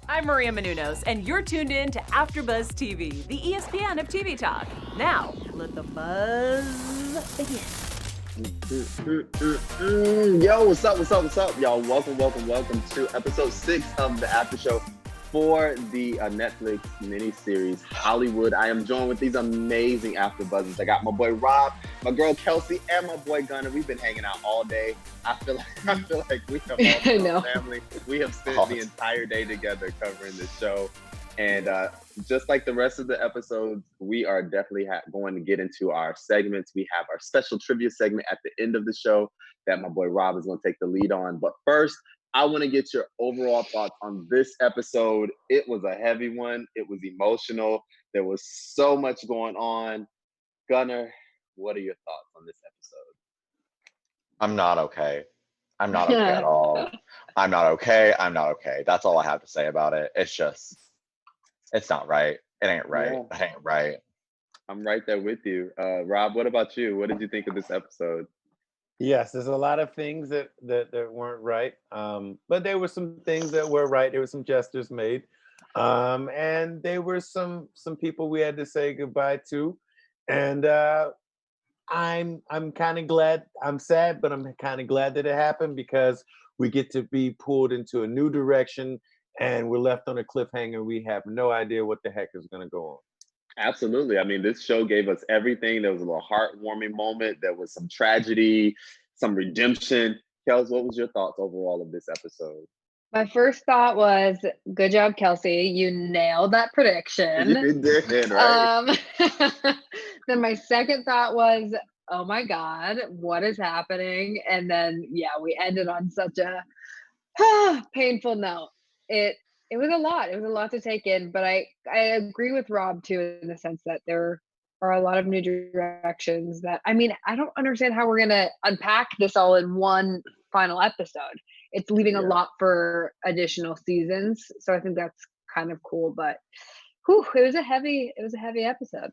I'm Maria Menounos, and you're tuned in to AfterBuzz TV, the ESPN of TV talk. Now, let the buzz begin. Yo, what's up, y'all? Welcome to episode 6 of the After Show for the Netflix miniseries Hollywood. I am joined with these amazing AfterBuzzers. I got my boy Rob, my girl Kelsey, and my boy Gunner. We've been hanging out all day. I feel like we have all family. We have spent the entire day together covering this show. And just like the rest of the episodes, we are definitely going to get into our segments. We have our special trivia segment at the end of the show that my boy Rob is going to take the lead on. But first, I want to get your overall thoughts on this episode. It was a heavy one. It was emotional. There was so much going on. Gunner, what are your thoughts on this episode? I'm not okay. I'm not okay at all. I'm not okay. That's all I have to say about it. It's not right. It ain't right. Yeah. It ain't right. I'm right there with you. Rob, what about you? What did you think of this episode? Yes, there's a lot of things that weren't right, but there were some things that were right. There were some gestures made, and there were some people we had to say goodbye to, and I'm kind of glad. I'm sad, but I'm kind of glad that it happened because we get to be pulled into a new direction, and we're left on a cliffhanger. We have no idea what the heck is going to go on. Absolutely. I mean, this show gave us everything. There was a little heartwarming moment. There was some tragedy, some redemption. Kels, what was your thoughts overall of this episode? My first thought was, good job, Kelsey. You nailed that prediction. You did, right? Then my second thought was, oh my God, what is happening? And then, yeah, we ended on such a painful note. It was a lot. It was a lot to take in, but I agree with Rob too in the sense that there are a lot of new directions that, I mean, I don't understand how we're going to unpack this all in one final episode. It's leaving a lot for additional seasons. So I think that's kind of cool, but it was a heavy episode.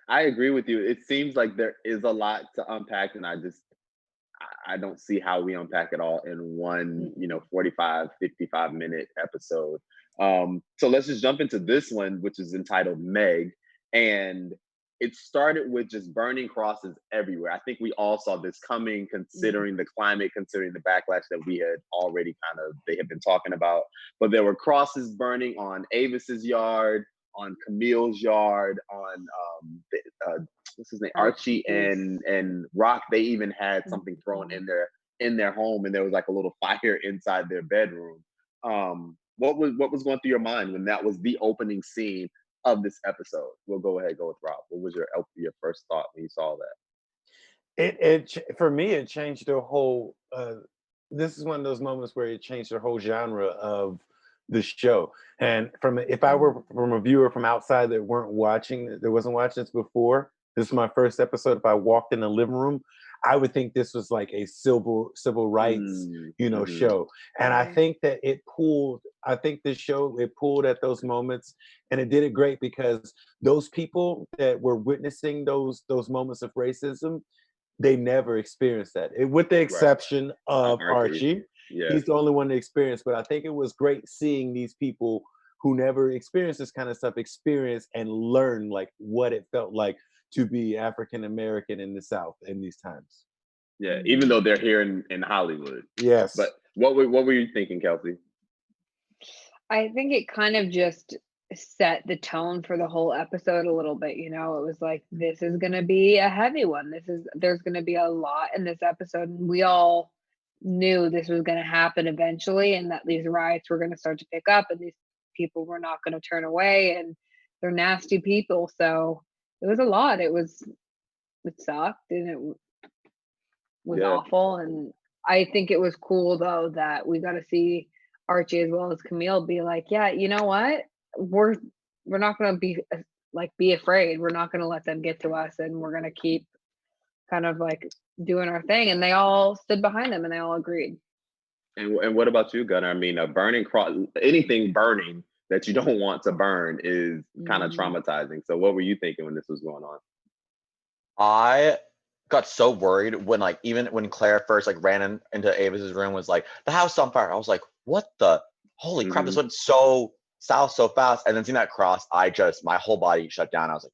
I agree with you. It seems like there is a lot to unpack, and I don't see how we unpack it all in one, 45, 55 minute episode. So let's just jump into this one, which is entitled Meg. And it started with just burning crosses everywhere. I think we all saw this coming, considering the climate, considering the backlash that we had already they had been talking about. But there were crosses burning on Avis's yard, on Camille's yard, on what's his name, Archie and Rock. They even had something thrown in their home, and there was like a little fire inside their bedroom. What was going through your mind when that was the opening scene of this episode? We'll go with Rob. What was your first thought when you saw that? It for me, it changed the whole. This is one of those moments where it changed the whole genre of the show. And if I were from a viewer from outside that wasn't watching this before, this is my first episode. If I walked in the living room, I would think this was like a civil rights, show. And I think that it pulled at those moments, and it did it great because those people that were witnessing those moments of racism, they never experienced that. With the exception of Archie. Yeah. He's the only one to experience, but I think it was great seeing these people who never experienced this kind of stuff experience and learn like what it felt like to be African American in the South in these times. Yeah, even though they're here in Hollywood. Yes. But what were you thinking, Kelsey? I think it kind of just set the tone for the whole episode a little bit. It was like, this is going to be a heavy one. There's going to be a lot in this episode, and we all knew this was going to happen eventually, and that these riots were going to start to pick up, and these people were not going to turn away, and they're nasty people. So it was a lot. It sucked, and it was awful. And I think it was cool though that we got to see Archie as well as Camille be like, yeah, you know what, we're not going to be afraid. We're not going to let them get to us, and we're going to keep kind of like doing our thing. And they all stood behind them, and they all agreed. And what about you, Gunnar? I mean, a burning cross, anything burning that you don't want to burn is kind of traumatizing. So what were you thinking when this was going on? I got so worried when even when Claire first ran into Avis's room, was like, the house on fire. I was like, what the holy crap, this went so south so fast. And then seeing that cross, my whole body shut down. I was like,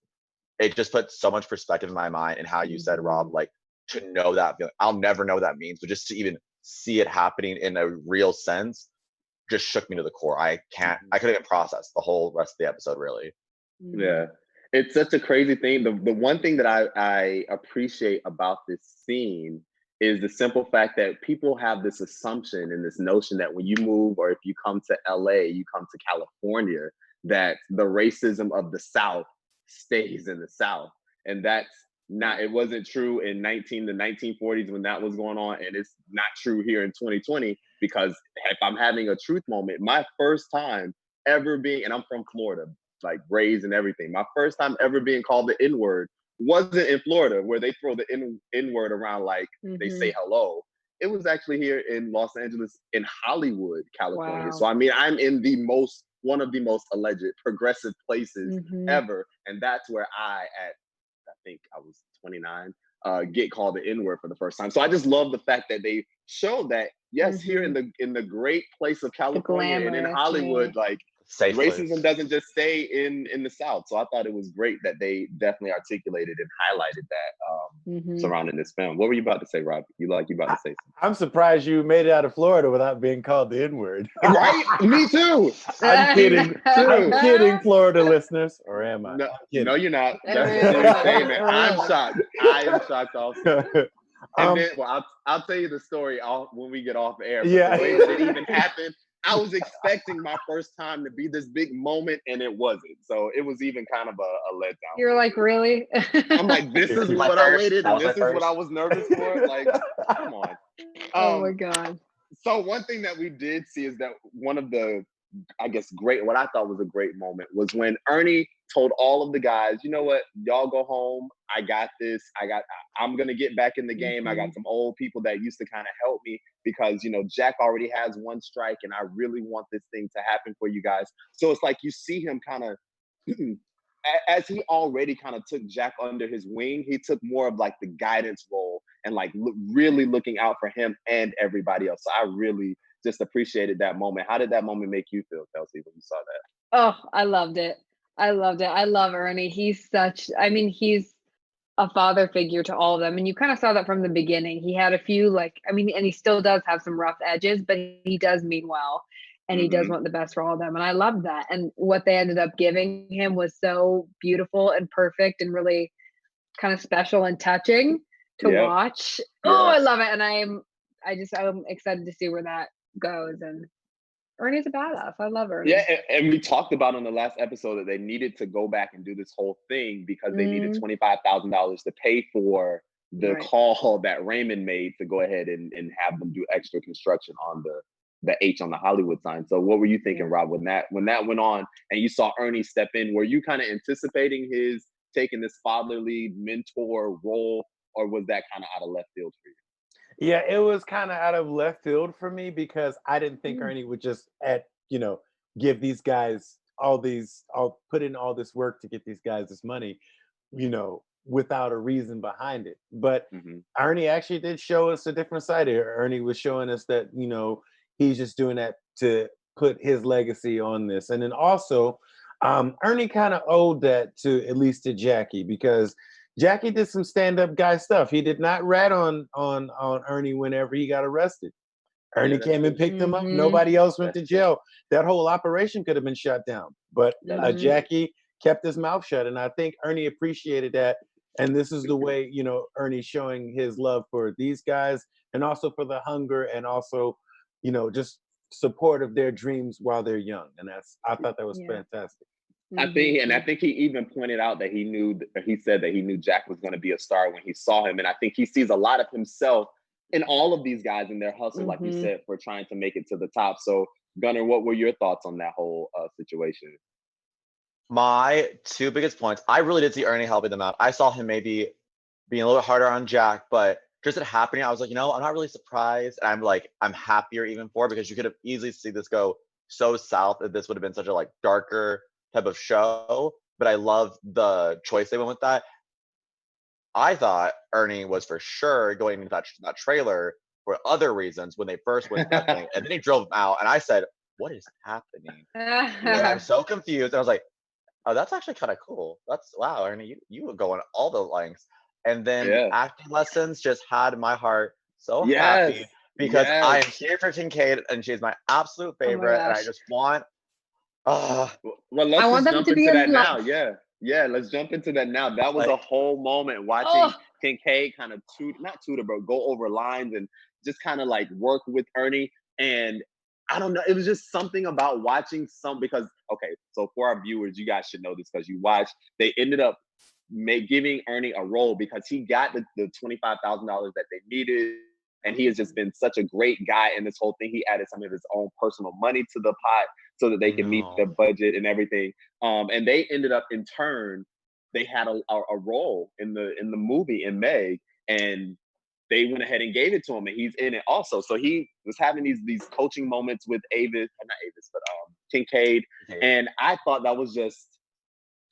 it just put so much perspective in my mind. And how you said, Rob, like, to know that feeling, I'll never know what that means, but just to even see it happening in a real sense just shook me to the core. I couldn't even process the whole rest of the episode, really. Yeah. It's such a crazy thing. The one thing that I appreciate about this scene is the simple fact that people have this assumption and this notion that when you move, or if you come to LA, you come to California, that the racism of the South stays in the South. And that's not, it wasn't true in the 1940s when that was going on. And it's not true here in 2020, because if I'm having a truth moment, my first time ever being, and I'm from Florida, like raised and everything, my first time ever being called the N-word wasn't in Florida, where they throw the N-word around like they say hello. It was actually here in Los Angeles, in Hollywood, California. Wow. So I mean, I'm in one of the most alleged progressive places ever. And that's where I think I was 29, get called the N-word for the first time. So I just love the fact that they showed that, yes, here in the great place of California and in Hollywood, like, Safely. Racism doesn't just stay in the South. So I thought it was great that they definitely articulated and highlighted that surrounding this film. What were you about to say, Rob? You about to say something? I'm surprised you made it out of Florida without being called the N-word. Right? Me too. I'm kidding. I'm kidding, Florida listeners. Or am I? No, you're not. That's a serious statement. I'm shocked. I am shocked also. And then, well, I'll tell you the story when we get off air. But the way that it even happened, I was expecting my first time to be this big moment, and it wasn't. So it was even kind of a letdown. You're like, really? I'm like, this is what I waited, and this is what I was nervous for. Like, come on. Oh my God. So one thing that we did see is that one of the, I guess, what I thought was a great moment was when Ernie told all of the guys, you know what, y'all go home. I got this. I'm going to get back in the game. I got some old people that used to kind of help me because, Jack already has one strike and I really want this thing to happen for you guys. So it's like you see him kind of, as he already kind of took Jack under his wing, he took more of like the guidance role and like really looking out for him and everybody else. So I really just appreciated that moment. How did that moment make you feel, Kelsey, when you saw that? Oh, I loved it. I love Ernie. He's a father figure to all of them. And you kind of saw that from the beginning. He had a few and he still does have some rough edges, but he does mean well. And he does want the best for all of them. And I love that. And what they ended up giving him was so beautiful and perfect and really kind of special and touching to watch. Oh, I love it. And I'm excited to see where that goes. And Ernie's a badass. I love Ernie. Yeah, and we talked about on the last episode that they needed to go back and do this whole thing because they needed $25,000 to pay for the call that Raymond made to go ahead and have them do extra construction on the H on the Hollywood sign. So what were you thinking, Rob, when that went on and you saw Ernie step in? Were you kind of anticipating his taking this fatherly mentor role, or was that kind of out of left field for you? Yeah, it was kind of out of left field for me because I didn't think Ernie would just give these guys put in all this work to get these guys this money, without a reason behind it. But Ernie actually did show us a different side here. Ernie was showing us that, he's just doing that to put his legacy on this. And then also, Ernie kind of owed that at least to Jackie, because Jackie did some stand-up guy stuff. He did not rat on Ernie whenever he got arrested. Ernie came and picked him up. Nobody else went to jail. That whole operation could have been shut down. But Jackie kept his mouth shut. And I think Ernie appreciated that. And this is the way, Ernie's showing his love for these guys and also for the hunger and also, just support of their dreams while they're young. And I thought that was fantastic. I think he even pointed out that he said that he knew Jack was going to be a star when he saw him. And I think he sees a lot of himself in all of these guys in their hustle, like you said, for trying to make it to the top. So Gunnar, what were your thoughts on that whole situation? My two biggest points, I really did see Ernie helping them out. I saw him maybe being a little bit harder on Jack, but just it happening, I was like, I'm not really surprised. And I'm happier even for it, because you could have easily seen this go so south that this would have been such a darker type of show. But I love the choice they went with that. I thought Ernie was for sure going into that trailer for other reasons when they first went to that thing, and then he drove him out. And I said, what is happening? And I'm so confused. I was like, oh, that's actually kind of cool. That's wow, Ernie, you would go on all the lengths. And then the Yeah. acting lessons just had my heart so Yes. happy because I am Yes. here for Kincaid and she's my absolute Oh my favorite. And I gosh. just want uh Well, I let's want just them jump to be into in that now. love. Yeah. Yeah, let's jump into that now. That was a like whole moment watching Oh, Kincaid kind of not tutor, but go over lines and just kind of like work with Ernie. And I don't know, it was just something about watching because, okay, so for our viewers, you guys should know this because you watched, they ended up giving Ernie a role because he got the $25,000 that they needed. And he has just been such a great guy in this whole thing. He added some of his own personal money to the pot so that they can meet the no. budget and everything. And they ended up in turn, they had a role in the movie in Meg, and they went ahead and gave it to him, and he's in it also. So he was having these coaching moments with not Avis, but Kincaid, Okay. and I thought that was just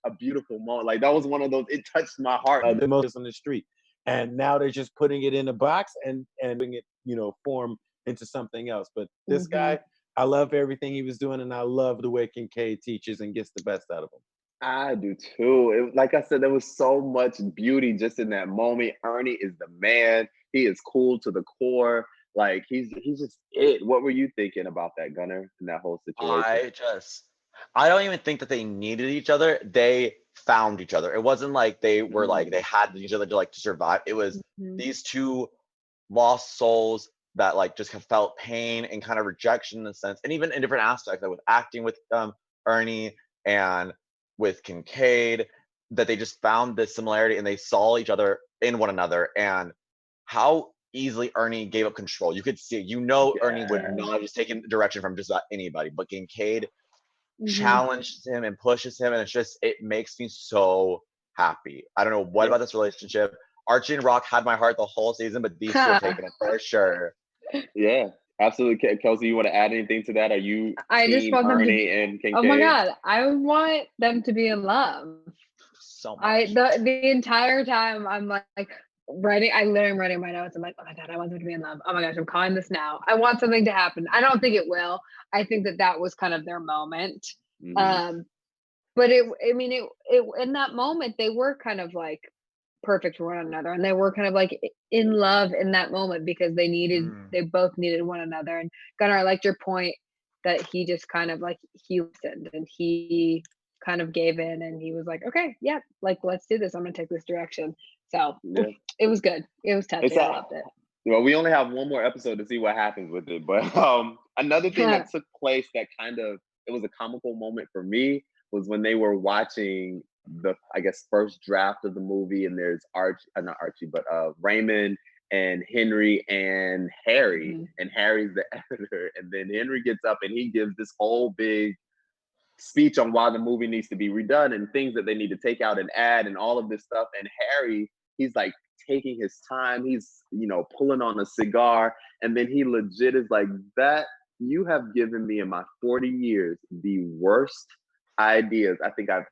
a beautiful moment. Like that was one of those. It touched my heart. The most on the street, and now they're just putting it in a box and putting it, form into something else. But this guy, I love everything he was doing, and I love the way Kincaid teaches and gets the best out of him. I do too. Like I said, there was so much beauty just in that moment. Ernie is the man. He is cool to the core. Like he's just it. What were you thinking about that, Gunner, in that whole situation? I don't even think that they needed each other. They found each other. It wasn't like they were like they had each other to survive. It was these two lost souls that like just felt pain and kind of rejection in a sense, and even in different aspects, like with acting with Ernie and with Kincaid, that they just found this similarity and they saw each other in one another, and how easily Ernie gave up control. You could see, Ernie would Yeah. not have just taken direction from just about anybody, but Kincaid challenges him and pushes him, and it makes me so happy. I don't know what about this relationship. Archie and Rock had my heart the whole season, but these two are taking it for sure. Yeah, absolutely. Kelsey, you want to add anything to that? Are you I just team want them to Ernie and Oh my Kincaid? God, I want them to be in love. So much. The entire time I'm like writing, I literally am writing my notes. I'm like, oh my God, I want them to be in love. Oh my gosh, I'm calling this now. I want something to happen. I don't think it will. I think that was kind of their moment. But it in that moment, they were kind of like perfect for one another, and they were kind of like in love in that moment because they both needed one another. And Gunnar, I liked your point that he just kind of like he listened and he kind of gave in and he was like, okay, yeah, like let's do this. I'm gonna take this direction. So Yeah. it was good. It was touching. I loved it. Well, we only have one more episode to see what happens with it. But another thing that took place that it was a comical moment for me was when they were watching the, I guess, first draft of the movie, and there's not Archie, but Raymond and Henry and Harry, and Harry's the editor, and then Henry gets up and he gives this whole big speech on why the movie needs to be redone and things that they need to take out and add and all of this stuff. And Harry, he's like taking his time. He's, pulling on a cigar. And then he legit is like, that you have given me in my 40 years the worst ideas I think I've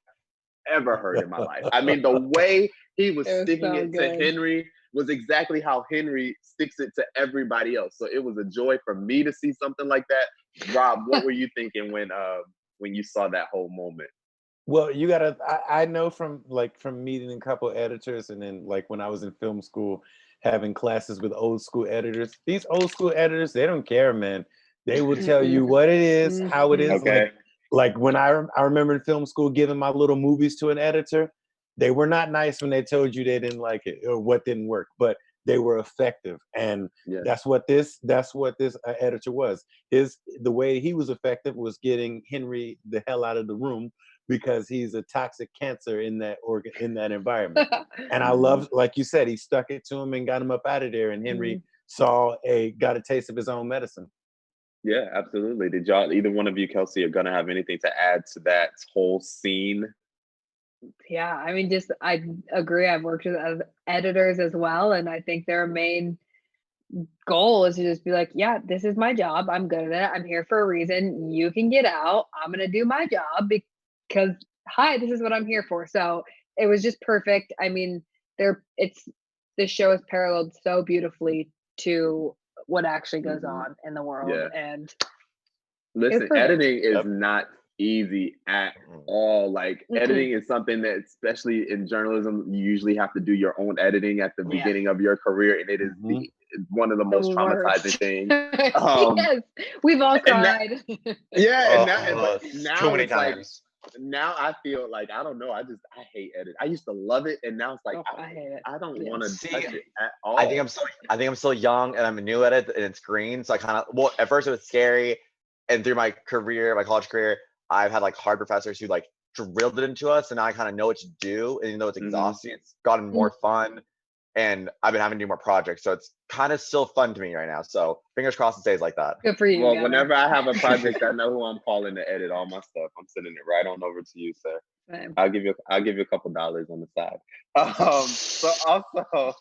ever heard in my life. I mean, the way he was sticking it to Henry was exactly how Henry sticks it to everybody else. So it was a joy for me to see something like that. Rob, what were you thinking when you saw that whole moment? Well, you gotta. I know from meeting a couple editors, and then like when I was in film school, having classes with old school editors. These old school editors, they don't care, man. They will tell you what it is, how it is. Okay. Like when I remember in film school giving my little movies to an editor, they were not nice when they told you they didn't like it or what didn't work, but they were effective, and that's what this editor was. The way he was effective was getting Henry the hell out of the room because he's a toxic cancer in that environment. And I love, like you said, he stuck it to him and got him up out of there. And Henry got a taste of his own medicine. Yeah, absolutely. Did either one of you, Kelsey, are gonna have anything to add to that whole scene? Yeah, I mean, I agree. I've worked with editors as well, and I think their main goal is to just be like, yeah, this is my job. I'm good at it. I'm here for a reason. You can get out. I'm gonna do my job because hi, this is what I'm here for. So it was just perfect. I mean, this show is paralleled so beautifully to what actually goes on in the world, and Listen, perfect. editing is Yep. not easy at Mhm. all. Like Mm-mm. editing is something that, especially in journalism, you usually have to do your own editing at the beginning of your career, and it is one of the The most traumatizing worst. things. Um, Yes, we've all and that, cried. yeah, and now, Oh, but too now many it's like, times. now I feel like, I don't know, I hate edit. I used to love it, and now it's like, Oh, I hate it. I don't Yeah. want to See, touch it at I think all. I'm still young and I'm new at it and it's green. So I kind of, well, at first it was scary. And through my career, my college career, I've had like hard professors who like drilled it into us. And now I kind of know what to do. And even though it's exhausting, it's gotten more fun. And I've been having to do more projects. So it's kind of still fun to me right now. So fingers crossed it stays like that. Good for you. Well, Gavin. whenever I have a project, I know who I'm calling to edit all my stuff. I'm sending it right on over to you, sir. Same. I'll give you a couple dollars on the side. So also,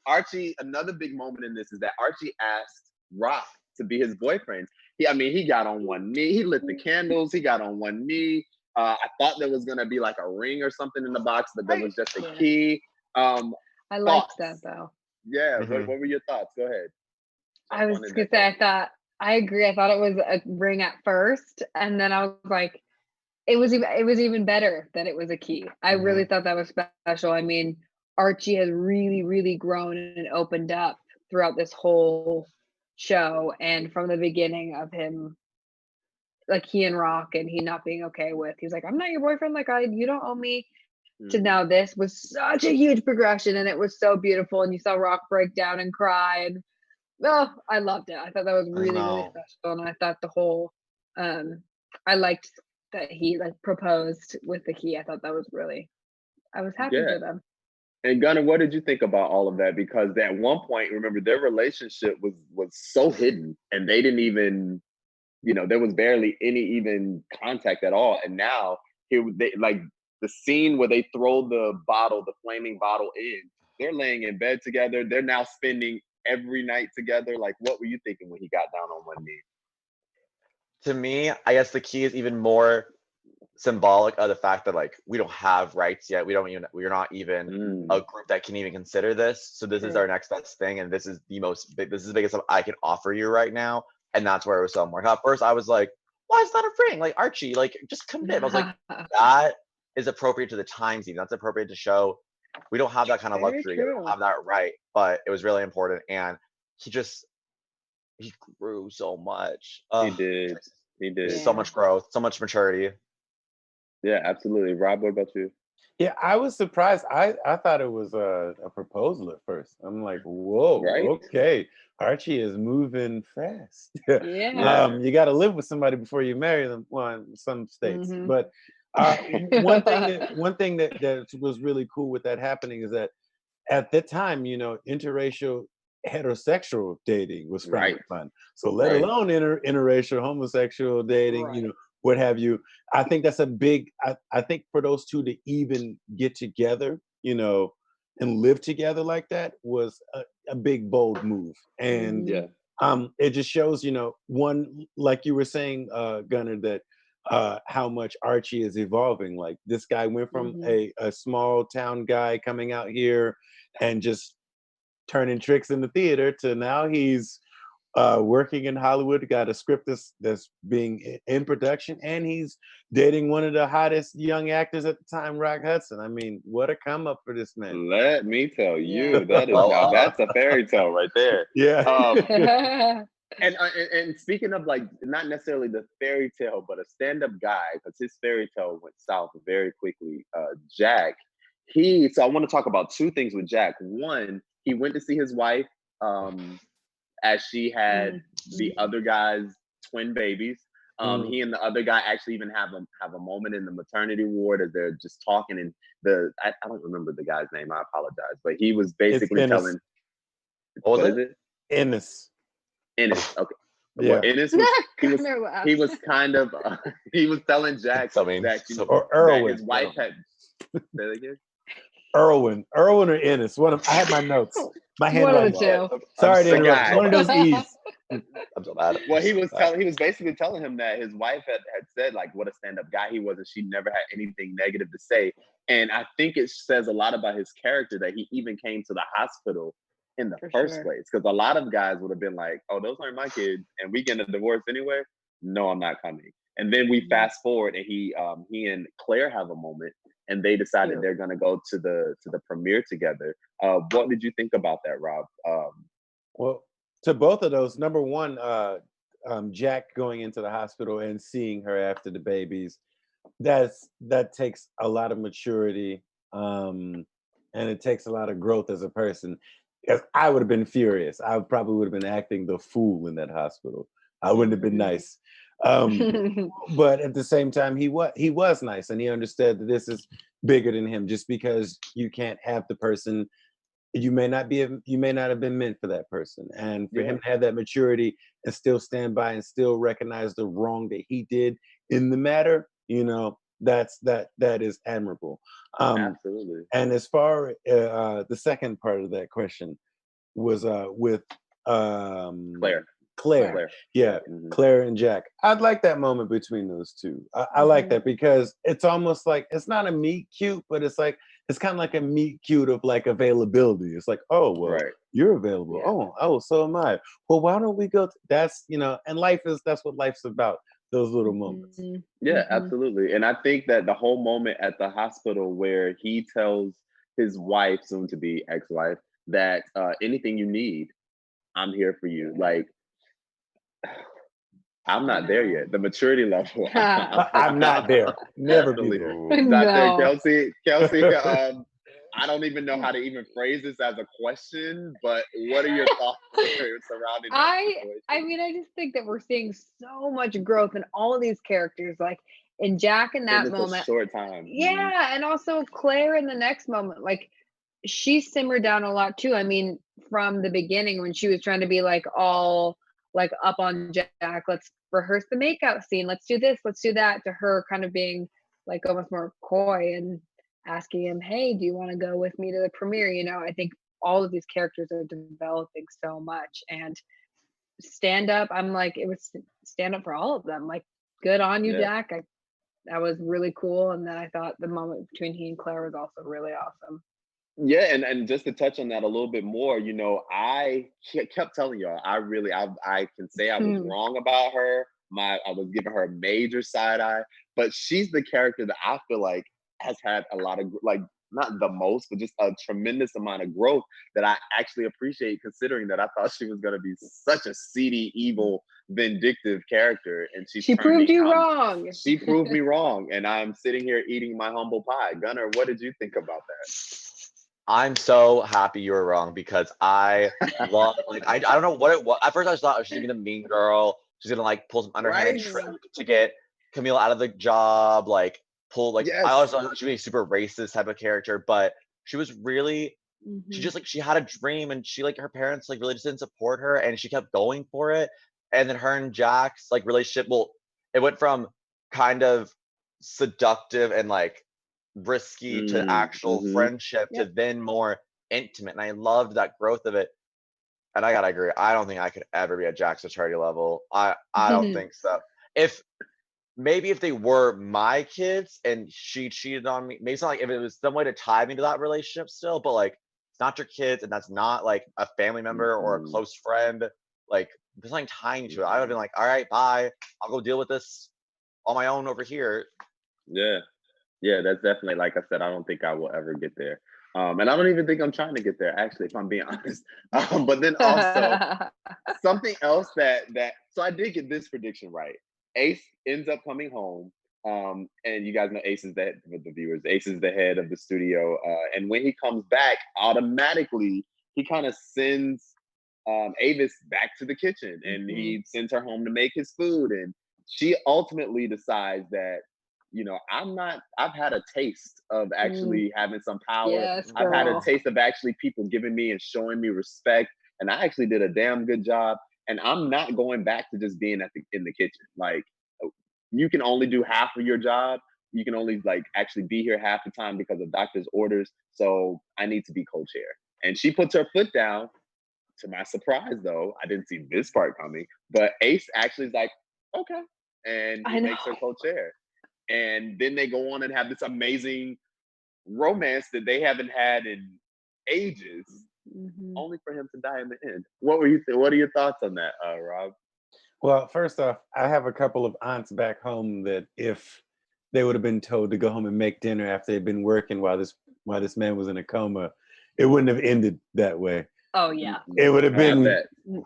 Archie, another big moment in this is that Archie asked Rock to be his boyfriend. He got on one knee. He lit the candles. He got on one knee. I thought there was gonna be like a ring or something in the box, but there was just a Yeah. key. I liked that though. Yeah. Mhm. What were your thoughts? Go ahead. I was gonna say, I agree. I thought it was a ring at first, and then I was like, it was even better that it was a key. I really thought that was special. I mean, Archie has really, really grown and opened up throughout this whole show, and from the beginning of him, like he and Rock, and he not being okay with, he's like, I'm not your boyfriend. Like you don't owe me. To now, this was such a huge progression, and it was so beautiful. And you saw Rock break down and cry, and oh, I loved it. I thought that was really, really special. And I thought the whole, I liked that he like proposed with the key. I thought that was really, I was happy for them. And Gunnar, what did you think about all of that? Because at one point, remember, their relationship was so hidden, and they didn't even, there was barely any even contact at all. And now here they like the scene where they throw the flaming bottle in. They're laying in bed together. They're now spending every night together. Like, what were you thinking when he got down on one knee? To me, I guess the key is even more symbolic of the fact that like we don't have rights yet. We're not even a group that can even consider this. So this is our next best thing, and this is the biggest stuff I can offer you right now. And that's where it was so more. At first, I was like, "Why is that a ring? Like Archie, like just commit." I was like, "That is appropriate to the times. Even that's appropriate to show. We don't have that kind of luxury. We don't have that right." But it was really important, and he grew so much. He did. So much growth, so much maturity. Yeah, absolutely. Rob, what about you? Yeah, I was surprised. I thought it was a proposal at first. I'm like, whoa, Right? okay. Archie is moving fast. Yeah. You got to live with somebody before you marry them. Well, in some states, but one thing that was really cool with that happening is that at the time, interracial heterosexual dating was frowned upon. So let alone interracial homosexual dating, what have you. I think that's a big, I think for those two to even get together, and live together like that was a big, bold move. And it just shows, one, like you were saying, Gunnar, that how much Archie is evolving. Like this guy went from a small town guy coming out here and just turning tricks in the theater to now he's working in Hollywood, got a script that's being in production, and he's dating one of the hottest young actors at the time, Rock Hudson. I mean, what a come up for this man. Let me tell you, that's a fairy tale right there. Yeah. And speaking of like not necessarily the fairy tale, but a stand-up guy, because his fairy tale went south very quickly. Jack, so I want to talk about two things with Jack. One, he went to see his wife as she had the other guy's twin babies. He and the other guy actually even have a moment in the maternity ward as they're just talking, and I don't remember the guy's name, I apologize, but he was basically telling, what is it? Ennis. Okay. Yeah. Well, Ennis he was kind of he was telling Jack that his wife had say that again? Erwin or Ennis. I had my notes. My One of handwriting. the two. Sorry to interrupt. One of those E's. I'm so bad. Well, he was basically telling him that his wife had said like what a stand-up guy he was, and she never had anything negative to say. And I think it says a lot about his character that he even came to the hospital in the first place. Because a lot of guys would have been like, "Oh, those aren't my kids, and we getting a divorce anyway." no, I'm not coming. And then we fast forward, and he and Claire have a moment, and they decided they're gonna go to the premiere together. What did you think about that, Rob? Well, to both of those, number one, Jack going into the hospital and seeing her after the babies, that takes a lot of maturity, and it takes a lot of growth as a person. 'Cause I would have been furious. I probably would have been acting the fool in that hospital. I wouldn't have been nice. But at the same time, he was nice, and he understood that this is bigger than him. Just because you can't have the person, you may not have been meant for that person. And for him to have that maturity and still stand by and still recognize the wrong that he did in the matter, that is admirable. Absolutely. And as far the second part of that question was with Claire. Yeah, Claire and Jack. I'd like that moment between those two. I like that because it's almost like, it's not a meet cute, but it's kind of like a meet cute of like availability. It's like, oh, well, you're available. Yeah. Oh, so am I. Well, why don't we go? That's, and that's what life's about. Those little moments. Yeah, absolutely. And I think that the whole moment at the hospital where he tells his wife, soon to be ex-wife, that anything you need, I'm here for you. Like, I'm not there yet. The maturity level. I'm not there. Never be there. Not there. No. Kelsey, I don't even know how to even phrase this as a question, but what are your thoughts surrounding that situation? I mean, I just think that we're seeing so much growth in all of these characters, like in Jack in that In moment. a short time. Yeah, and also Claire in the next moment. Like, she simmered down a lot too. I mean, from the beginning when she was trying to be like all like up on Jack, let's rehearse the makeout scene, let's do this, let's do that, to her kind of being like almost more coy and asking him, hey, do you want to go with me to the premiere? I think all of these characters are developing so much. And stand up, I'm like, it was stand up for all of them. Like, good on you, Jack. That was really cool. And then I thought the moment between he and Claire was also really awesome. Yeah, and just to touch on that a little bit more, I kept telling y'all, I can say I was wrong about her. I was giving her a major side eye, but she's the character that I feel like has had a lot of, like, not the most, but just a tremendous amount of growth that I actually appreciate, considering that I thought she was going to be such a seedy, evil, vindictive character, and she proved you wrong. She proved me wrong, and I'm sitting here eating my humble pie. Gunnar, what did you think about that? I'm so happy you were wrong, because I love, like, I don't know what it was. At first I thought she's gonna be the mean girl. She's gonna like pull some underhand trick to get Camille out of the job, like pull like I also thought she was a super racist type of character, but she was really she just like she had a dream, and she like her parents like really just didn't support her, and she kept going for it. And then her and Jack's like relationship, well, it went from kind of seductive and like risky to actual friendship to then more intimate, and I loved that growth of it. And I gotta agree, I don't think I could ever be at Jack's maturity level. I don't think so. If they were my kids and she cheated on me, maybe it's not like if it was some way to tie me to that relationship still, but like it's not your kids and that's not like a family member or a close friend, like there's nothing tying to it. I would have been like, all right, bye, I'll go deal with this on my own over here. Yeah, that's definitely, like I said, I don't think I will ever get there. And I don't even think I'm trying to get there, actually, if I'm being honest. But then also something else so I did get this prediction right. Ace ends up coming home. And you guys know Ace is with the viewers, Ace is the head of the studio. And when he comes back, automatically he kind of sends Avis back to the kitchen, and he sends her home to make his food. And she ultimately decides that, I've had a taste of actually having some power. Yes, I've had a girl. taste of actually people giving me and showing me respect. And I actually did a damn good job. And I'm not going back to just being in the kitchen. Like, you can only do half of your job. You can only like actually be here half the time because of doctor's orders. So I need to be co-chair. And she puts her foot down. To my surprise, though, I didn't see this part coming. But Ace actually is like, okay. And he makes her co-chair. And then they go on and have this amazing romance that they haven't had in ages, only for him to die in the end. What are your thoughts on that, Rob? Well, first off, I have a couple of aunts back home that if they would have been told to go home and make dinner after they'd been working while this man was in a coma, it wouldn't have ended that way. Oh yeah. It would have I been bet.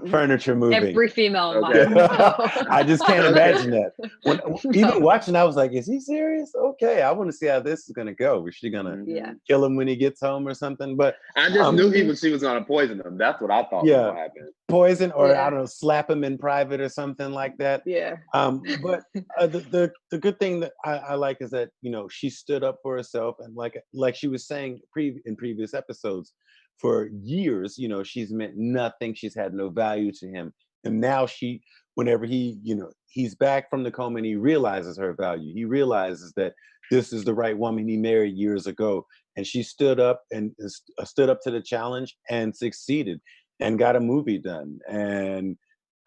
furniture moving. Every female in Okay. mine. So. I just can't Okay. imagine that. When, No. even watching, I was like, "Is he serious? Okay, I want to see how this is gonna go. Is she gonna Yeah. kill him when he gets home or something?" But I just knew she was gonna poison him. That's what I thought was Yeah. gonna happen. poison, or Yeah. I don't know, slap him in private or something like that. Yeah. But the good thing that I like is that she stood up for herself, and like she was saying in previous episodes, for years she's meant nothing. She's had no value to him, and now whenever he's back from the coma and he realizes her value, he realizes that this is the right woman he married years ago, and she stood up and stood up to the challenge and succeeded and got a movie done. And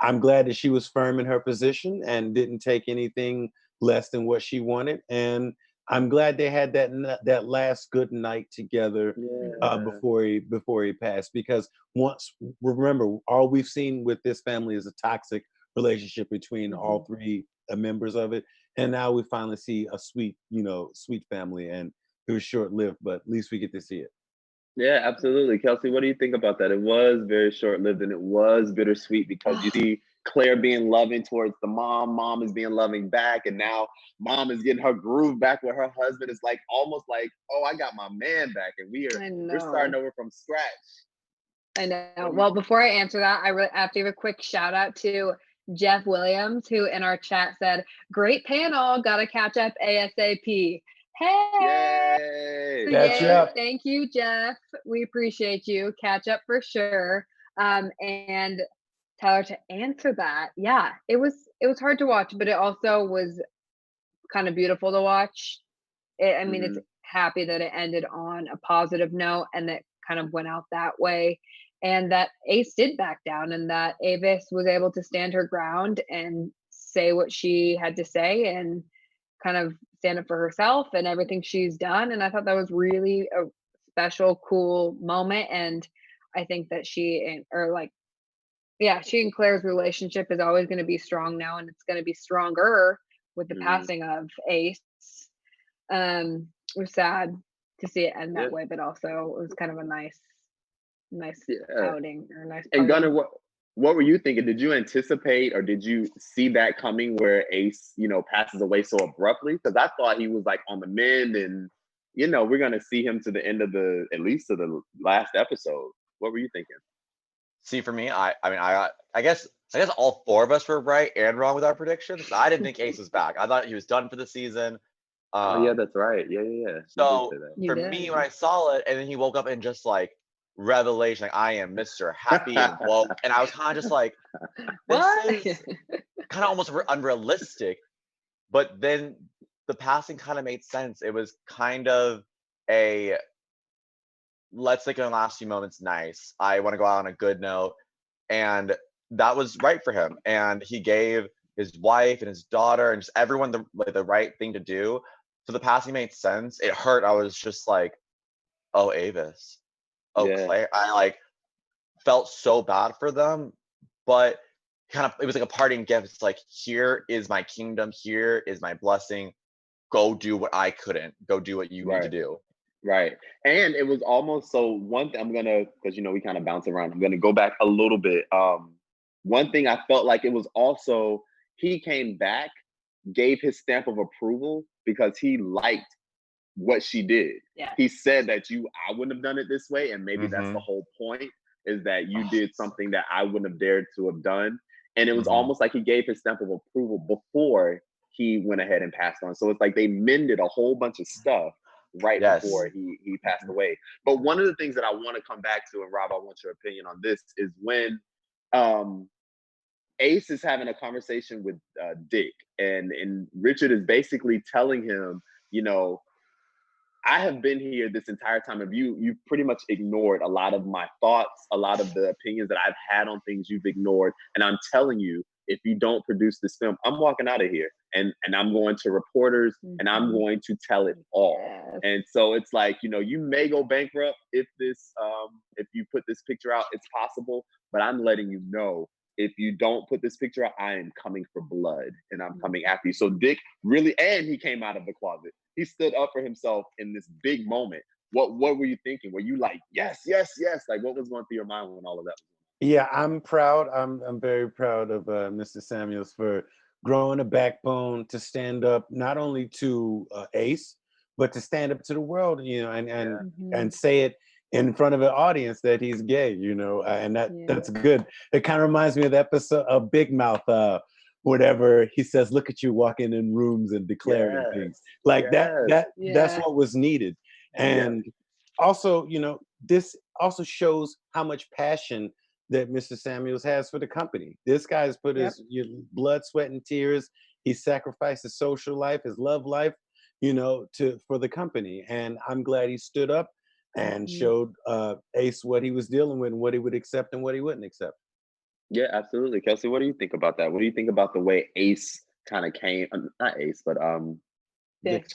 I'm glad that she was firm in her position and didn't take anything less than what she wanted. And I'm glad they had that last good night together Yeah. before he passed. Because remember, all we've seen with this family is a toxic relationship between all three members of it, and now we finally see a sweet family. And it was short lived, but at least we get to see it. Yeah, absolutely. Kelsey, what do you think about that? It was very short-lived and it was bittersweet because you see Claire being loving towards the mom is being loving back, and now mom is getting her groove back with her husband. It's like almost like, oh, I got my man back, and we're starting over from scratch. I know. Well, before I answer that, I have to give a quick shout out to Jeff Williams, who in our chat said, "Great panel, gotta catch up ASAP." Hey, Yay! Catch up. Thank you, Jeff. We appreciate you. Catch up for sure. And Tyler, to answer that, yeah, it was hard to watch, but it also was kind of beautiful to watch. I mean, it's happy that it ended on a positive note and that kind of went out that way, and that Ace did back down, and that Avis was able to stand her ground and say what she had to say and kind of stand up for herself and everything she's done. And I thought that was really a special, cool moment. And I think that she and Claire's relationship is always going to be strong now, and it's going to be stronger with the passing of Ace. It was sad to see it end that way, but also it was kind of a nice outing or nice. And Gunnar, what were you thinking? Did you anticipate or did you see that coming where Ace, passes away so abruptly? Because I thought he was like on the mend, and we're gonna see him to the end of at least to the last episode. What were you thinking? See, for me, I guess all four of us were right and wrong with our predictions. I didn't think Ace was back. I thought he was done for the season. Oh yeah, that's right. Yeah. So for me, when I saw it, and then he woke up and just like revelation, like, I am Mr. Happy and woke, and I was kind of just like, this is kind of almost unrealistic. But then the passing kind of made sense. It was kind of a let's take the last few moments nice. I want to go out on a good note, and that was right for him. And he gave his wife and his daughter and just everyone the right thing to do. So the passing made sense. It hurt. I was just like, oh, Avis, oh, Claire. I felt so bad for them, but it was like a parting gift. It's like, here is my kingdom. Here is my blessing. Go do what I couldn't. Go do what you need to do. Right. And it was almost so one thing because we kind of bounce around. I'm gonna go back a little bit. One thing I felt like it was also he came back, gave his stamp of approval because he liked what she did. Yeah. He said that I wouldn't have done it this way, and maybe that's the whole point, is that you did something that I wouldn't have dared to have done. And it was almost like he gave his stamp of approval before he went ahead and passed on. So it's like they mended a whole bunch of stuff right before he passed away. But one of the things that I want to come back to, and Rob, I want your opinion on this, is when Ace is having a conversation with Dick, and Richard is basically telling him, I have been here this entire time of you've pretty much ignored a lot of my thoughts, a lot of the opinions that I've had on things you've ignored. And I'm telling you, if you don't produce this film, I'm walking out of here, and I'm going to reporters and I'm going to tell it all. And so it's like, you may go bankrupt if you put this picture out, it's possible, but I'm letting you know if you don't put this picture out, I am coming for blood and I'm coming after you. So Dick really, and he came out of the closet. He stood up for himself in this big moment. What were you thinking? Were you like, yes, yes, yes? Like, what was going through your mind when all of that was going on? Yeah, I'm proud. I'm very proud of Mr. Samuels for growing a backbone to stand up not only to Ace, but to stand up to the world, you know, and say it in front of an audience that he's gay, you know, and that's good. It kind of reminds me of the episode of Big Mouth, whatever he says, "Look at you walking in rooms and declaring things like That's what was needed, and also, you know, this also shows how much passion that Mr. Samuels has for the company. This guy's put his blood, sweat, and tears. He sacrificed his social life, his love life, you know, for the company. And I'm glad he stood up and showed Ace what he was dealing with, and what he would accept and what he wouldn't accept. Yeah, absolutely. Kelsey, what do you think about that? What do you think about the way Ace kind of came, not Ace, but Dick.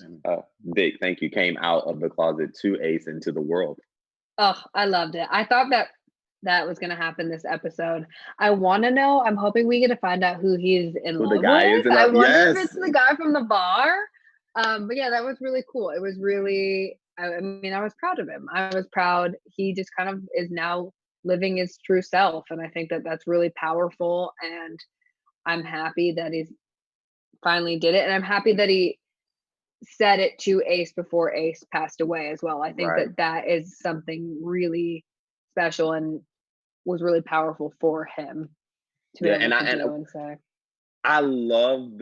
Dick, thank you, came out of the closet to Ace into the world? Oh, I loved it. I thought that was going to happen this episode. I want to know. I'm hoping we get to find out who he's in love with. I wonder if it's the guy from the bar. But yeah, that was really cool. It was really. I mean, I was proud of him. I was proud. He just kind of is now living his true self, and I think that that's really powerful. And I'm happy that he's finally did it, and I'm happy that he said it to Ace before Ace passed away as well. I think that is something really special and was really powerful for him to be able to do and say. I love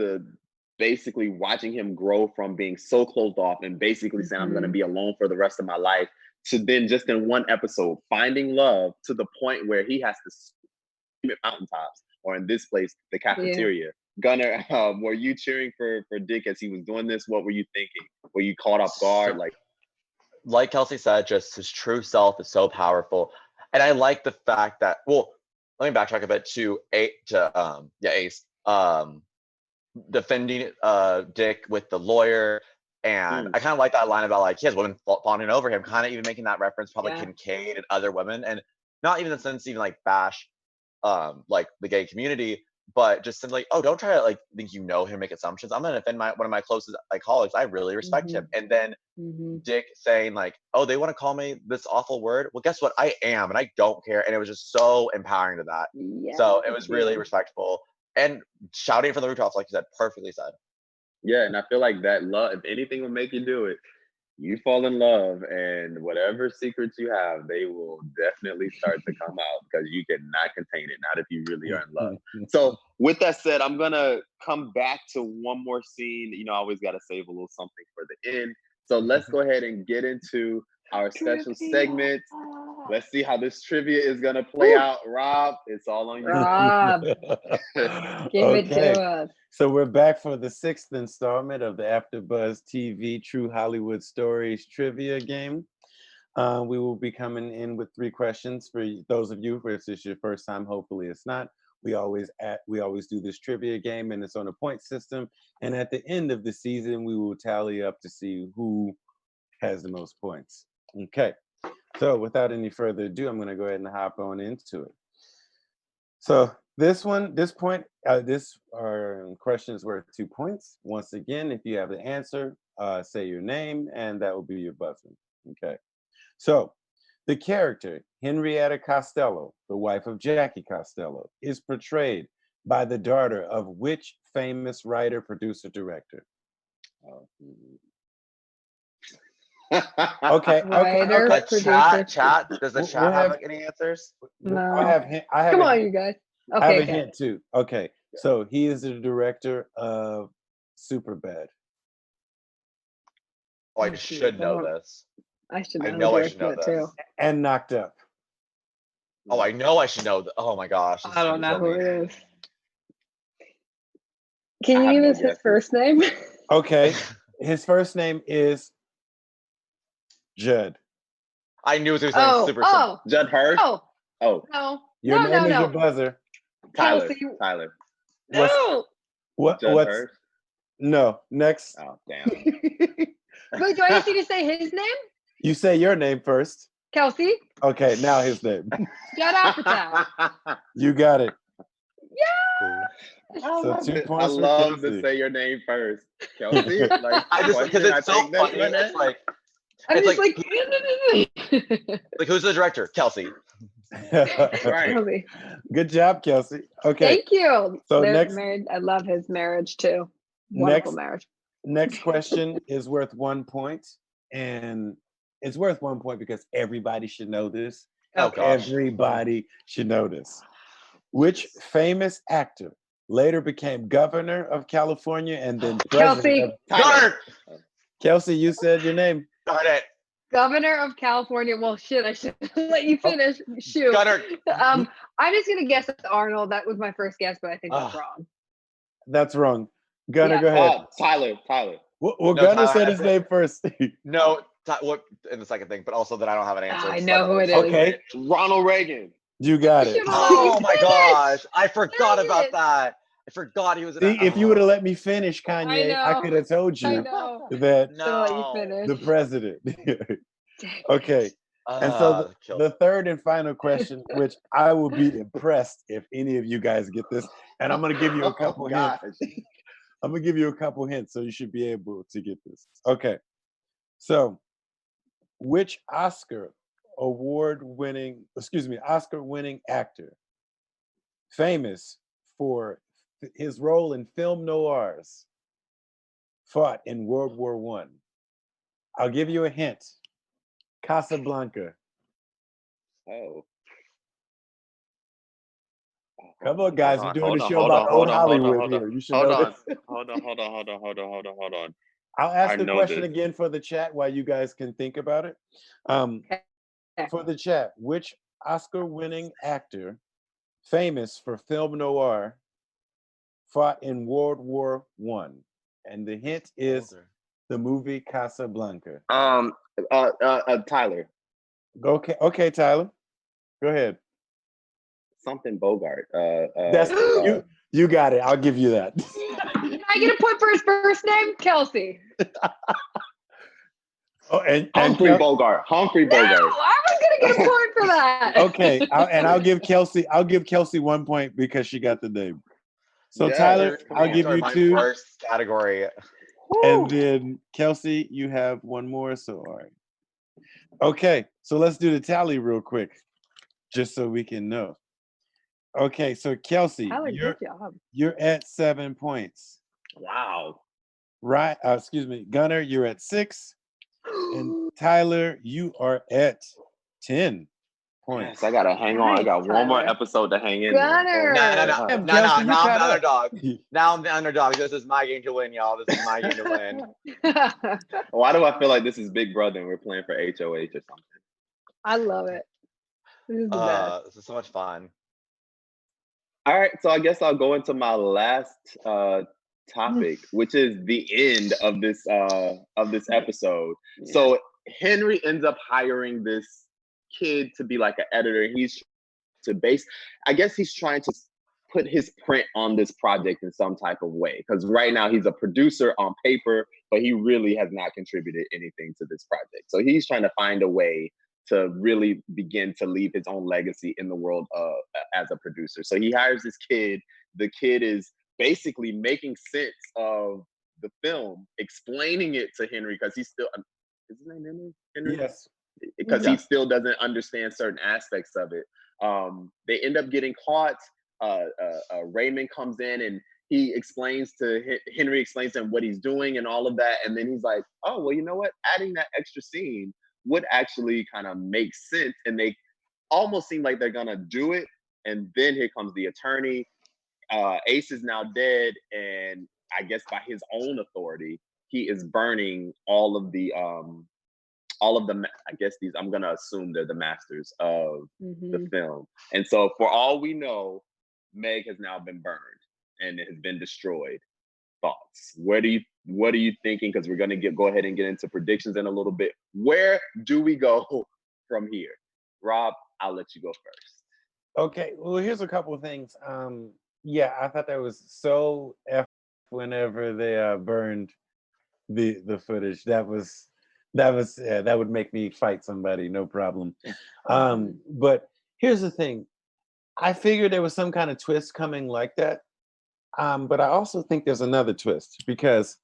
basically watching him grow from being so closed off and basically saying I'm going to be alone for the rest of my life, to then just in one episode finding love to the point where he has to scream at mountaintops, or in this place, the cafeteria. Gunnar, were you cheering for Dick as he was doing this? What were you thinking? Were you caught off guard? Like Kelsey said, just his true self is so powerful. And I like the fact that, well, let me backtrack a bit to Ace defending Dick with the lawyer. And I kind of like that line about like he has women fawning over him, kind of even making that reference probably Kincaid and other women, and not even in the sense even like bash like the gay community, but just simply, oh, don't try to like think you know him, make assumptions. I'm gonna defend one of my closest colleagues. I really respect him. And then Dick saying like, oh, they want to call me this awful word. Well, guess what? I am, and I don't care. And it was just so empowering to that. So it was really respectful, and shouting from the rooftops, like you said, perfectly said. Yeah, and I feel like that love, if anything will make you do it, you fall in love, and whatever secrets you have, they will definitely start to come out, because you cannot contain it, not if you really are in love. So with that said, I'm gonna come back to one more scene. You know, I always gotta save a little something for the end. So let's go ahead and get into our special segment. Let's see how this trivia is gonna play out. Rob, it's all on you. Rob, give it to us. So we're back for the 6th installment of the AfterBuzz TV True Hollywood Stories trivia game. We will be coming in with 3 questions for those of you, if this is your first time. Hopefully it's not. We always do this trivia game, and it's on a point system. And at the end of the season, we will tally up to see who has the most points. Okay. So without any further ado, I'm going to go ahead and hop on into it. So this question is worth 2 points. Once again, if you have the answer, say your name, and that will be your buzzer. Okay. So the character Henrietta Costello, the wife of Jackie Costello, is portrayed by the daughter of which famous writer, producer, director? Okay. Writer, producer. Chat. Does the chat have any answers? No. I have. Come on, you guys. Okay, I have a hint too. Okay, so he is the director of Superbad. Oh, I should know this. I should know. I know I should know this too. And Knocked Up. Oh, I know I should know. Oh my gosh. I don't know who it is. Can you give us his first name? Okay, his first name is Judd. I knew it was saying super. Judd Hirsch? Oh. No. Your name is your buzzer. Tyler. Kelsey. Tyler. No. Judd Hirsch? No. Next. Oh, damn. Wait, do I need you to say his name? You say your name first. Kelsey. Okay, now his name. Judd Apatow. You got it. I So love 2 it. I points for love Kelsey. to say your name first, Kelsey. Like I just because question, I it's so take this funny. one. It's like I'm it's just like who's the director? Kelsey. Right. Kelsey. Good job, Kelsey. Okay. Thank you. So They're next- married. I love his marriage too. Wonderful marriage. Next question is worth 1 point, and it's worth 1 point because everybody should know this. Oh gosh. Everybody should know this. Which famous actor later became governor of California and then president Kelsey. of Tyler. Kelsey, you said your name. Darn it. Governor of California. Well, shit, I should let you finish. Shoot. Gunner. I'm just gonna guess it's Arnold. That was my first guess, but I think that's wrong. That's wrong. Gunner, Yeah. go ahead. Tyler. Well, No, Gunner Tyler said has his it. name first. No, what in the second thing, but also that I don't have an answer. I It's know like- who it is. Okay, Ronald Reagan. you got it. Should've let you Oh my finish. gosh. I forgot Dang about it. that. I forgot he was in See, if you would have let me finish, I Kanye, I know. could have told I you know. that Should've let you No. finish. the president. Dang. Okay. And so Killed the third and final question, which I will be impressed if any of you guys get this, and I'm going to give you a couple hints. I'm going to give you a couple hints, so you should be able to get this. Okay. So, which Oscar-winning actor, famous for his role in film noirs, fought in World War I? I'll give you a hint. Casablanca. Oh. Come on, guys. We're doing a show about old Hollywood here. You should know this. Hold on. I'll ask I the know question this. again for the chat while you guys can think about it. For the chat, which Oscar-winning actor, famous for film noir, fought in World War I? And the hint is the movie Casablanca. Tyler. Okay, Tyler. Go ahead. Something Bogart. That's you got it. I'll give you that. Can I get a point for his first name? Kelsey. Oh, and Humphrey Bogart. Humphrey No, Bogart. I was gonna get a point for that. Okay, I'll give Kelsey 1 point because she got the name. So Yeah, Tyler, come I'll on. give you my 2, first category. and then Kelsey, you have 1 more. So all right. Okay, so let's do the tally real quick, just so we can know. Okay, so Kelsey, Tyler, good job. you're at 7 points. Wow. Right? Excuse me, Gunner, you're at 6, and Tyler, you are at 10 points. Yes, I gotta hang on. I got one more Tyler. episp to hang in. Gunner. No. Damn, No, Kelsey, you now I'm caught the up. underdog. Now I'm the underdog. This is my game to win, y'all. This is my game to win. Why do I feel like this is Big Brother and we're playing for HOH or something? I love it. This is the best. This is so much fun. All right, so I guess I'll go into my last topic, which is the end of this episode. Yeah. So Henry ends up hiring this kid to be like an editor. He's trying to put his print on this project in some type of way, because right now he's a producer on paper, but he really has not contributed anything to this project. So he's trying to find a way to really begin to leave his own legacy in the world as a producer. So he hires this kid. The kid is basically making sense of the film, explaining it to Henry, because he's still, is his name Henry? Yes. Because he still doesn't understand certain aspects of it. They end up getting caught. Raymond comes in and he explains to Henry explains to him what he's doing and all of that. And then he's like, oh, well, you know what? Adding that extra scene would actually kind of make sense. And they almost seem like they're gonna do it. And then here comes the attorney. Ace is now dead. And I guess by his own authority, he is burning all of the, I guess I'm gonna assume they're the masters of the film. And so for all we know, Meg has now been burned and it has been destroyed. Thoughts? What are you thinking? Because we're gonna go ahead and get into predictions in a little bit. Where do we go from here? Rob, I'll let you go first. Okay, well, here's a couple of things. Yeah, I thought that was so whenever they burned the footage. That would make me fight somebody, no problem. But here's the thing. I figured there was some kind of twist coming like that. But I also think there's another twist because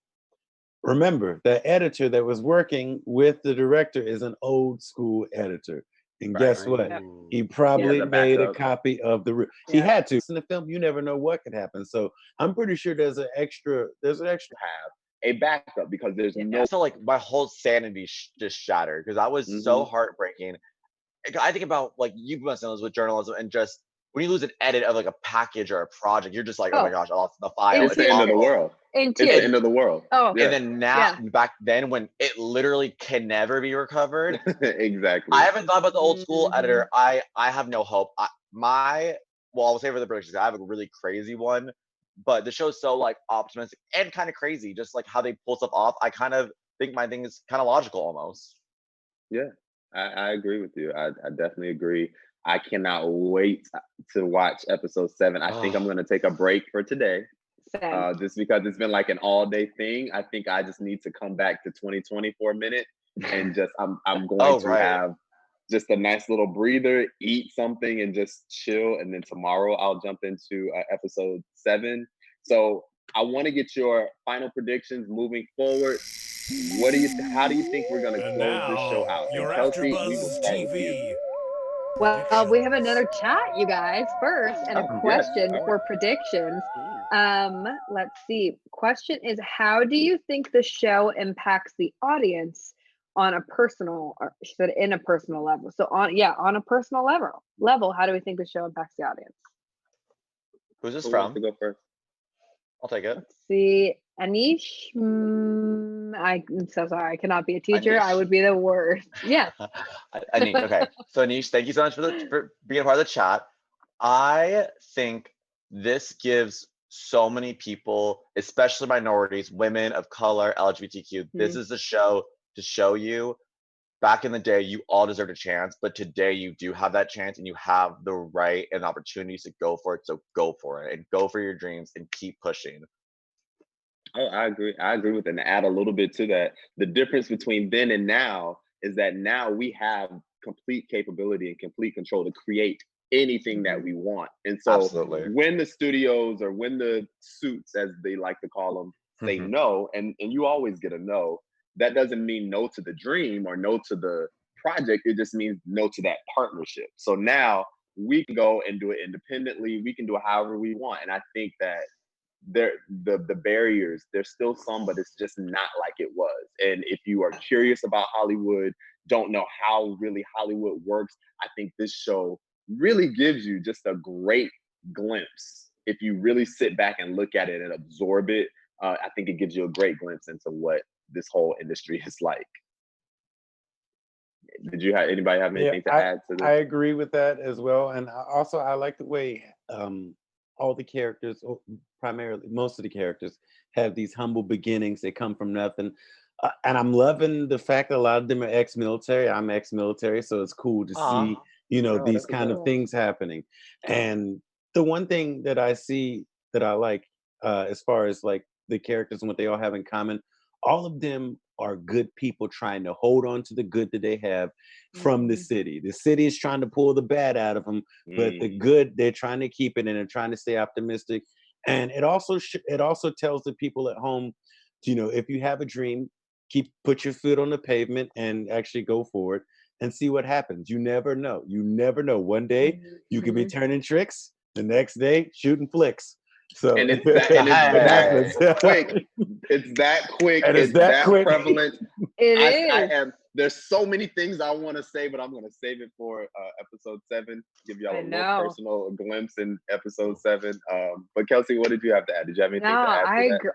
remember, the editor that was working with the director is an old school editor. And Right. guess what? Yep. He probably Yeah. made a Backup. copy of the. He Yeah. had to. In the film, you never know what could happen. So I'm pretty sure there's an extra. Have a backup because there's no. So like my whole sanity just shattered because that was so heartbreaking. I think about like you must know this with journalism and just when you lose an edit of like a package or a project, you're just like, oh my gosh, I lost the file. It's the end of the world. In It's the end of the world. Oh, Yeah. And then now, back then, when it literally can never be recovered, Exactly. I haven't thought about the old school editor. I have no hope. I'll say for the British, I have a really crazy one, but the show's so like optimistic and kind of crazy, just like how they pull stuff off. I kind of think my thing is kind of logical almost. Yeah, I agree with you. I definitely agree. I cannot wait to watch episode 7. I think I'm going to take a break for today. Same. Just because it's been like an all-day thing. I think I just need to come back to 2020 for a minute and just I'm going to have just a nice little breather, eat something, and just chill. And then tomorrow I'll jump into episode 7. So I want to get your final predictions moving forward. How do you think we're going to close this show out? Your And Kelsey, we will AfterBuzz start with you. TV. Well, we have another chat, you guys, first, and a question for predictions. Let's see. Question is, how do you think the show impacts the audience on a personal, or she said in a personal level? So on a personal level, how do we think the show impacts the audience? Who's this Who from? wants to go first? I'll take it. Let's see. Anish, I'm so sorry. I cannot be a teacher. Anish. I would be the worst. Yeah. Anish, okay. So Anish, thank you so much for being a part of the chat. I think this gives so many people, especially minorities, women of color, LGBTQ, this is the show to show you back in the day, you all deserved a chance, but today you do have that chance and you have the right and opportunities to go for it. So go for it and go for your dreams and keep pushing. Oh, I agree. I agree with that. And add a little bit to that. The difference between then and now is that now we have complete capability and complete control to create anything that we want. And so when the studios or when the suits, as they like to call them, say no, and you always get a no, that doesn't mean no to the dream or no to the project. It just means no to that partnership. So now we can go and do it independently. We can do it however we want. And I think that the barriers, there's still some, but it's just not like it was. And if you are curious about Hollywood, don't know how really Hollywood works, I think this show really gives you just a great glimpse. If you really sit back and look at it and absorb it, I think it gives you a great glimpse into what this whole industry is like. Anybody have anything to add to this? I agree with that as well. And also I like the way all the characters, primarily most of the characters, have these humble beginnings. They come from nothing. And I'm loving the fact that a lot of them are ex-military. I'm ex-military, so it's cool to see, these kind of things happening. And the one thing that I see that I like, as far as like the characters and what they all have in common, all of them are good people trying to hold on to the good that they have from the city. The city is trying to pull the bad out of them, but the good, they're trying to keep it and they're trying to stay optimistic. And it also tells the people at home, if you have a dream, put your foot on the pavement and actually go for it and see what happens. You never know. One day you could be turning tricks, the next day shooting flicks. So it's that quick. It's that quick. And it's that quick. Prevalent. It is. There's so many things I want to say, but I'm going to save it for episode 7. Give y'all a little personal glimpse in episode 7. But Kelsey, what did you have to add? Did you have anything to add?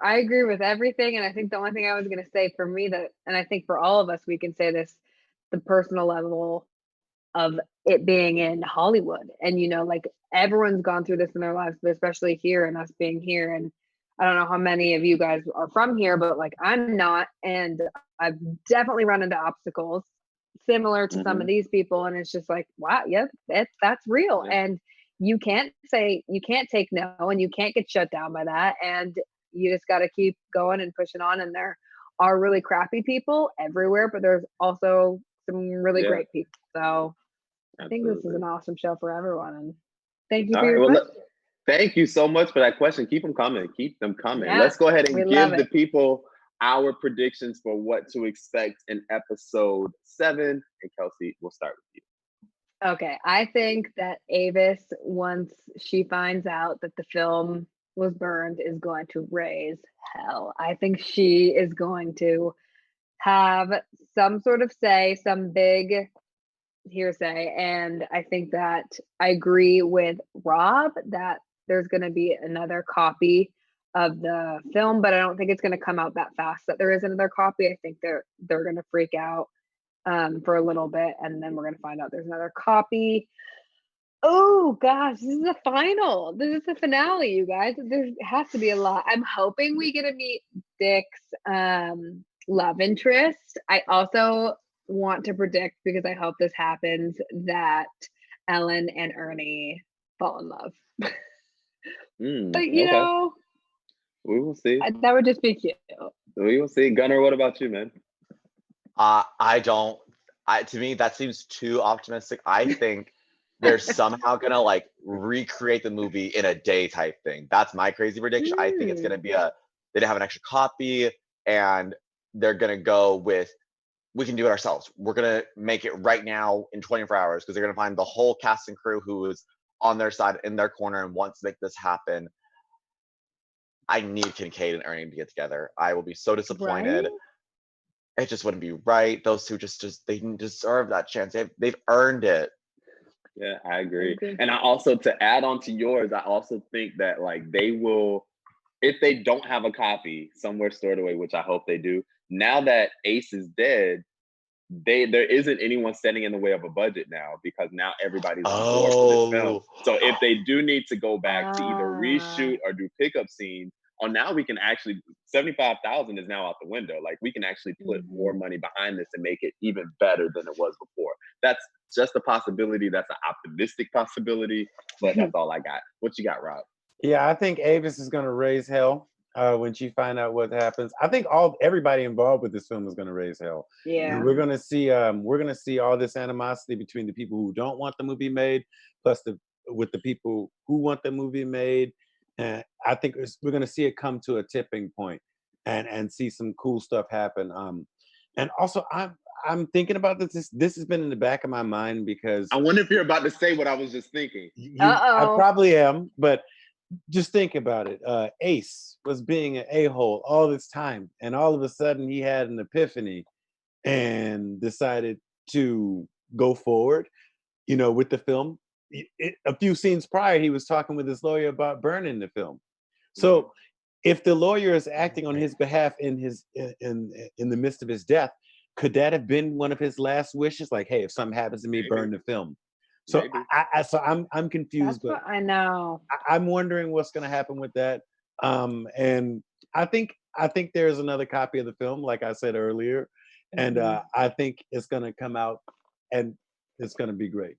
I agree with everything. And I think the only thing I was going to say for me and I think for all of us, we can say this, the personal level of it being in Hollywood. And, like everyone's gone through this in their lives, but especially here and us being here. And I don't know how many of you guys are from here, but like I'm not. And I've definitely run into obstacles similar to some of these people. And it's just like, wow, yep, that's real. Yeah. And you can't take no, and you can't get shut down by that. And you just got to keep going and pushing on. And there are really crappy people everywhere, but there's also some really great people. So I think this is an awesome show for everyone. And Thank you All for right. your Well, question. thank you so much for that question. Keep them coming. Keep them coming. Yeah, Let's go ahead we and love give the it. people our predictions for what to expect in episode 7. And Kelsey, we'll start with you. Okay, I think that Avis, once she finds out that the film was burned, is going to raise hell. I think she is going to have some sort of say, some big hearsay. And I think that I agree with Rob that there's going to be another copy of the film, but I don't think it's going to come out that fast that there is another copy. I think they're going to freak out for a little bit, and then we're going to find out there's another copy. Oh gosh, this is the final. This is the finale, you guys. There has to be a lot. I'm hoping we get to meet Dick's love interest. I also want to predict, because I hope this happens, that Ellen and Ernie fall in love. But you Okay. know, We will see. that would just be cute. We will see. Gunnar, what about you, man? To me, that seems too optimistic. I think they're somehow gonna like recreate the movie in a day type thing. That's my crazy prediction. I think it's gonna be they have an extra copy, and they're gonna go with, we can do it ourselves. We're gonna make it right now in 24 hours, because they're gonna find the whole cast and crew who is on their side, in their corner, and wants to make this happen. I need Kincaid and Ernie to get together. I will be so disappointed. Right? It just wouldn't be right. Those two just they didn't deserve that chance. They've earned it. Yeah, I agree. Okay. And I also, to add on to yours, I also think that like they will, if they don't have a copy somewhere stored away, which I hope they do, now that Ace is dead, there isn't anyone standing in the way of a budget now, because now everybody's on board for this film. So if they do need to go back to either reshoot or do pickup scenes, now we can actually, 75,000 is now out the window. Like, we can actually put more money behind this and make it even better than it was before. That's just a possibility. That's an optimistic possibility, but that's all I got. What you got, Rob? Yeah, I think Avis is going to raise hell when she find out what happens. I think everybody involved with this film is going to raise hell. Yeah. And we're going to see all this animosity between the people who don't want the movie made, plus with the people who want the movie made. And I think we're going to see it come to a tipping point, and see some cool stuff happen. And also, I'm thinking about this. This has been in the back of my mind, because I wonder if you're about to say what I was just thinking. I probably am, but just think about it. Ace was being an a-hole all this time, and all of a sudden he had an epiphany and decided to go forward, with the film. A few scenes prior, he was talking with his lawyer about burning the film. So if the lawyer is acting on his behalf in the midst of his death, could that have been one of his last wishes? Like, hey, if something happens to me, burn the film. So I'm confused. That's what I know. I'm wondering what's going to happen with that. And I think there's another copy of the film, like I said earlier, and I think it's going to come out, and it's going to be great.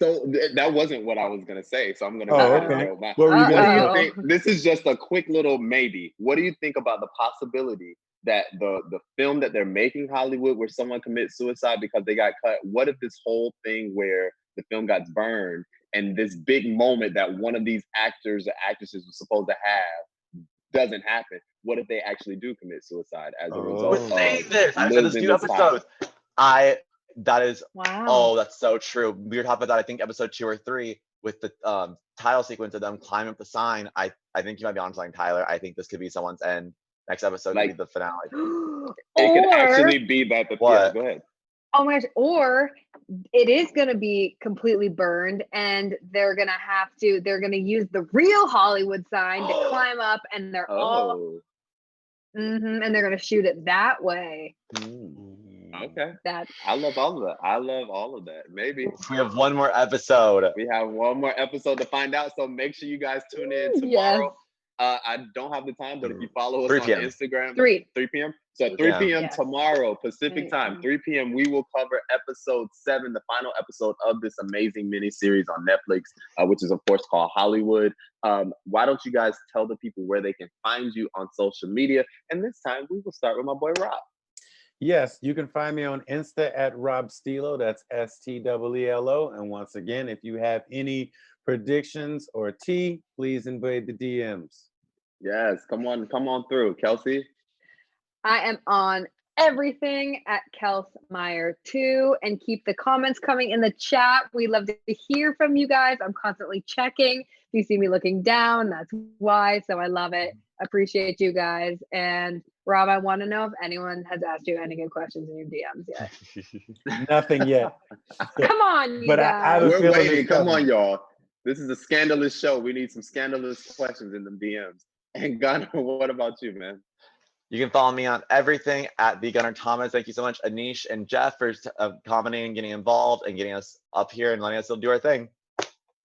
So that wasn't what I was going to say. So I'm going to Oh, go ahead and okay. go back. What were you What going do to you say? think? This is just a quick little maybe. What do you think about the possibility that the film that they're making Hollywood, where someone commits suicide because they got cut? What if this whole thing where the film got burned, and this big moment that one of these actors or actresses was supposed to have doesn't happen? What if they actually do commit suicide as a result of I've said this losing few this time? episodes. That is, Wow. oh, that's so true. We were talking about that, I think, episode 2 or 3, with the title sequence of them climbing up the sign. I think you might be on something, Tyler. I think this could be someone's end. Next episode could be the finale. It could actually be that. Yeah, go ahead. Oh my gosh. Or it is going to be completely burned, and they're going to use the real Hollywood sign to climb up, and they're all, and they're going to shoot it that way. Okay. I love all of that. I love all of that. Maybe. We have one more episode. We have one more episode to find out. So make sure you guys tune in tomorrow. Yes. I don't have the time, but if you follow us 3 on p.m. Instagram, 3 p.m. So 3 p.m. Yes. tomorrow, Pacific time, 3 p.m. we will cover episode 7, the final episode of this amazing miniseries on Netflix, which is of course called Hollywood. Why don't you guys tell the people where they can find you on social media? And this time we will start with my boy Rob. Yes, you can find me on Insta at Rob Stilo. That's STEELO. And once again, if you have any predictions, or tea, please invade the DMs. Yes, come on through, Kelsey. I am on everything at Kels Meyer too, and keep the comments coming in the chat. We love to hear from you guys. I'm constantly checking. If you see me looking down, that's why. So I love it. Appreciate you guys. And Rob, I want to know if anyone has asked you any good questions in your DMs yet. Nothing yet. Come on, you But guys. I have a We're feeling waiting. it's Come coming. on, y'all. This is a scandalous show. We need some scandalous questions in the DMs. And Gunnar, what about you, man? You can follow me on everything at the Gunnar Thomas. Thank you so much, Anish and Jeff, for commenting and getting involved and getting us up here and letting us do our thing.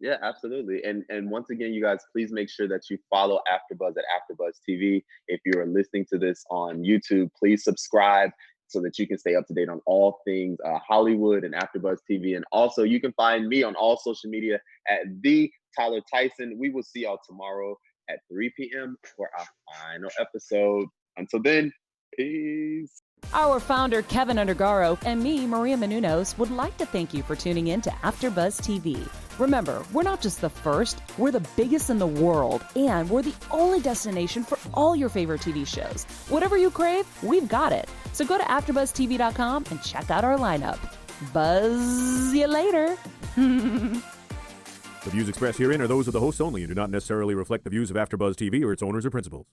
Yeah, absolutely. And once again, you guys, please make sure that you follow AfterBuzz at AfterBuzz TV. If you are listening to this on YouTube, please subscribe so that you can stay up to date on all things Hollywood and AfterBuzz TV. And also, you can find me on all social media at the Tyler Tyson. We will see y'all tomorrow at 3 p.m. for our final episode. Until then, peace. Our founder, Kevin Undergaro, and me, Maria Menounos, would like to thank you for tuning in to AfterBuzz TV. Remember, we're not just the first, we're the biggest in the world, and we're the only destination for all your favorite TV shows. Whatever you crave, we've got it. So go to AfterBuzzTV.com and check out our lineup. Buzz you later. The views expressed herein are those of the hosts only and do not necessarily reflect the views of AfterBuzz TV or its owners or principals.